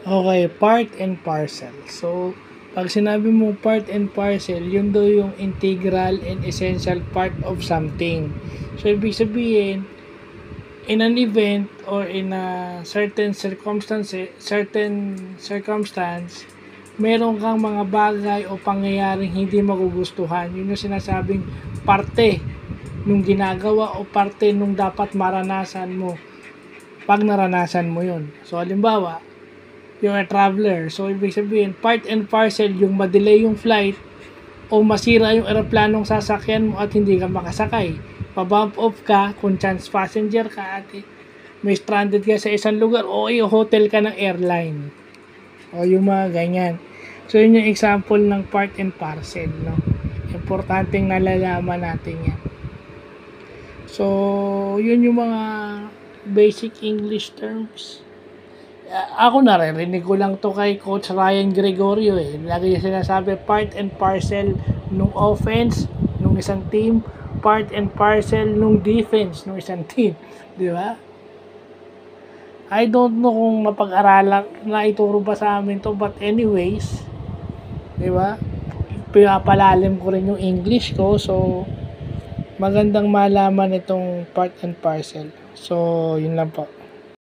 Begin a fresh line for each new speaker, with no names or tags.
Okay, part and parcel. So, pag sinabi mo part and parcel, yun daw yung integral and essential part of something. So, ibig sabihin, in an event or in a certain circumstance, meron kang mga bagay o pangyayaring hindi magugustuhan. Yun yung sinasabing parte nung ginagawa o parte nung dapat maranasan mo pag naranasan mo yun. So, halimbawa, you're a traveler. So, ibig sabihin, part and parcel yung ma-delay yung flight o masira yung eroplanong sasakyan mo at hindi ka makasakay. Pa-bump off ka, kung chance passenger ka at may stranded ka sa isang lugar o hotel ka ng airline. O yung mga ganyan. So, yun yung example ng part and parcel, no? Importanteng nalalaman natin yan. So, yun yung mga basic English terms. Ako naririnig ko lang to kay Coach Ryan Gregorio eh. Lagi sinasabi part and parcel nung offense nung isang team, part and parcel nung defense nung isang team. Di ba? I don't know kung napag-aralan na ituro ba sa amin to, but anyways, di ba? Pinapalalim ko rin yung English ko, so magandang malaman itong part and parcel. So, yun lang po.